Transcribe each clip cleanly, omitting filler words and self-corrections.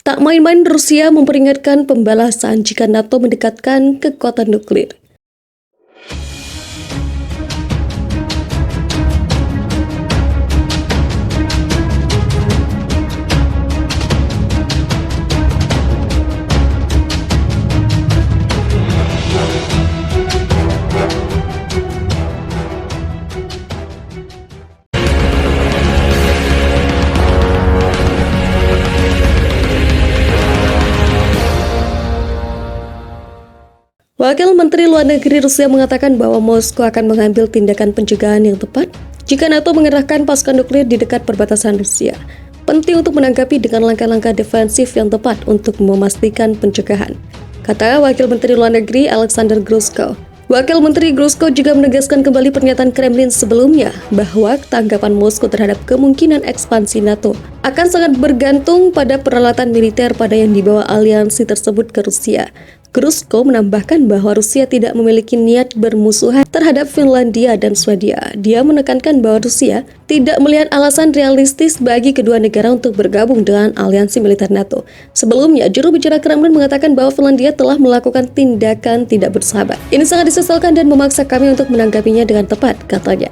Tak main-main, Rusia memperingatkan pembalasan jika NATO mendekatkan kekuatan nuklir. Wakil Menteri Luar Negeri Rusia mengatakan bahwa Moskow akan mengambil tindakan pencegahan yang tepat jika NATO mengerahkan pasukan nuklir di dekat perbatasan Rusia. Penting untuk menanggapi dengan langkah-langkah defensif yang tepat untuk memastikan pencegahan, kata Wakil Menteri Luar Negeri Alexander Grushko. Wakil Menteri Grushko juga menegaskan kembali pernyataan Kremlin sebelumnya bahwa tanggapan Moskow terhadap kemungkinan ekspansi NATO akan sangat bergantung pada peralatan militer pada yang dibawa aliansi tersebut ke Rusia. Grushko menambahkan bahwa Rusia tidak memiliki niat bermusuhan terhadap Finlandia dan Swedia. Dia menekankan bahwa Rusia tidak melihat alasan realistis bagi kedua negara untuk bergabung dengan aliansi militer NATO. Sebelumnya, juru bicara Kremlin mengatakan bahwa Finlandia telah melakukan tindakan tidak bersahabat. Ini sangat disesalkan dan memaksa kami untuk menanggapinya dengan tepat, katanya.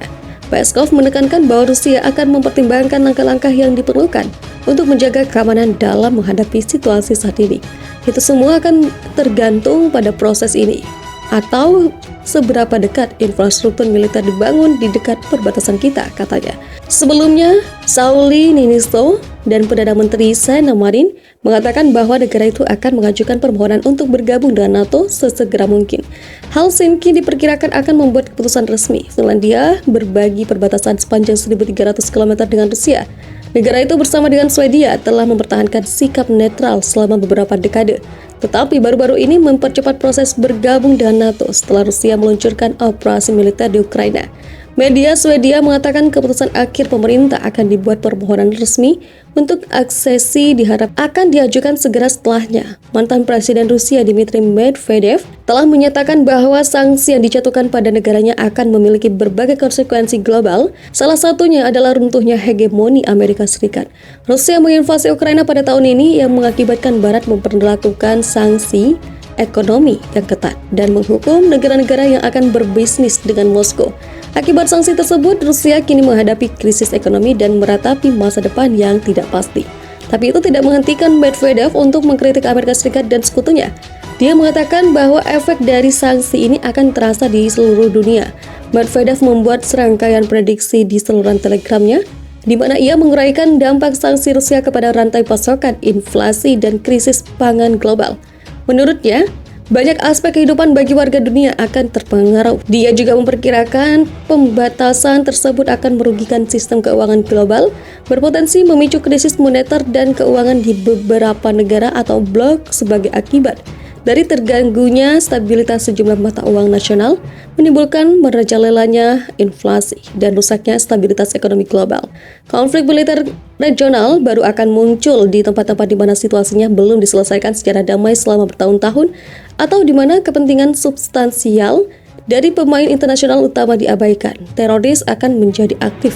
Peskov menekankan bahwa Rusia akan mempertimbangkan langkah-langkah yang diperlukan untuk menjaga keamanan dalam menghadapi situasi saat ini. Itu semua akan tergantung pada proses ini, atau seberapa dekat infrastruktur militer dibangun di dekat perbatasan kita, katanya. Sebelumnya, Sauli Niinisto dan Perdana Menteri Sanna Marin mengatakan bahwa negara itu akan mengajukan permohonan untuk bergabung dengan NATO sesegera mungkin. Helsinki diperkirakan akan membuat keputusan resmi. Finlandia berbagi perbatasan sepanjang 1.300 km dengan Rusia. Negara itu bersama dengan Swedia telah mempertahankan sikap netral selama beberapa dekade, tetapi baru-baru ini mempercepat proses bergabung dengan NATO setelah Rusia meluncurkan operasi militer di Ukraina. Media Swedia mengatakan keputusan akhir pemerintah akan dibuat permohonan resmi untuk aksesi diharap akan diajukan segera setelahnya. Mantan Presiden Rusia Dmitry Medvedev telah menyatakan bahwa sanksi yang dijatuhkan pada negaranya akan memiliki berbagai konsekuensi global, salah satunya adalah runtuhnya hegemoni Amerika Serikat. Rusia menginvasi Ukraina pada tahun ini yang mengakibatkan Barat memperlakukan sanksi ekonomi yang ketat dan menghukum negara-negara yang akan berbisnis dengan Moskow. Akibat sanksi tersebut, Rusia kini menghadapi krisis ekonomi dan meratapi masa depan yang tidak pasti. Tapi itu tidak menghentikan Medvedev untuk mengkritik Amerika Serikat dan sekutunya. Dia mengatakan bahwa efek dari sanksi ini akan terasa di seluruh dunia. Medvedev membuat serangkaian prediksi di saluran Telegramnya, di mana ia menguraikan dampak sanksi Rusia kepada rantai pasokan, inflasi, dan krisis pangan global. Menurutnya, banyak aspek kehidupan bagi warga dunia akan terpengaruh. Dia juga memperkirakan pembatasan tersebut akan merugikan sistem keuangan global, berpotensi memicu krisis moneter dan keuangan di beberapa negara atau blok sebagai akibat dari terganggunya stabilitas sejumlah mata uang nasional, menimbulkan merajalelanya inflasi dan rusaknya stabilitas ekonomi global. Konflik militer regional baru akan muncul di tempat-tempat di mana situasinya belum diselesaikan secara damai selama bertahun-tahun, atau di mana kepentingan substansial dari pemain internasional utama diabaikan. Teroris akan menjadi aktif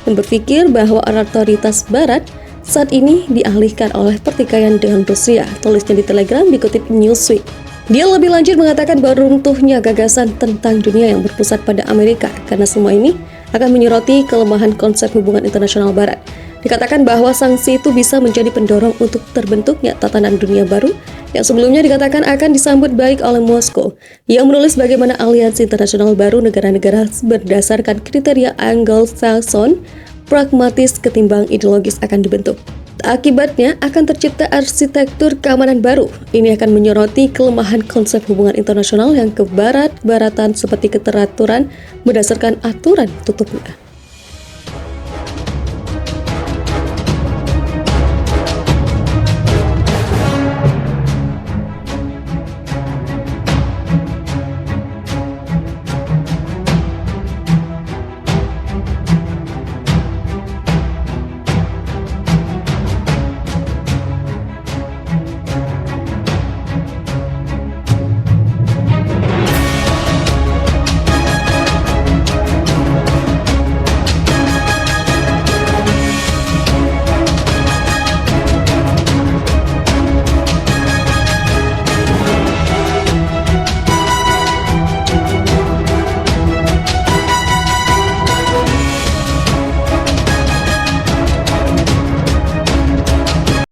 dan berpikir bahwa otoritas Barat saat ini dialihkan oleh pertikaian dengan Rusia, tulisnya di Telegram dikutip Newsweek. Dia lebih lanjut mengatakan bahwa runtuhnya gagasan tentang dunia yang berpusat pada Amerika, karena semua ini akan menyoroti kelemahan konsep hubungan internasional Barat. Dikatakan bahwa sanksi itu bisa menjadi pendorong untuk terbentuknya tatanan dunia baru yang sebelumnya dikatakan akan disambut baik oleh Moskow. Ia menulis bagaimana aliansi internasional baru negara-negara berdasarkan kriteria Anglo-Saxon pragmatis ketimbang ideologis akan dibentuk. Akibatnya akan tercipta arsitektur keamanan baru. Ini akan menyoroti kelemahan konsep hubungan internasional yang kebarat-baratan seperti keteraturan berdasarkan aturan tutupnya.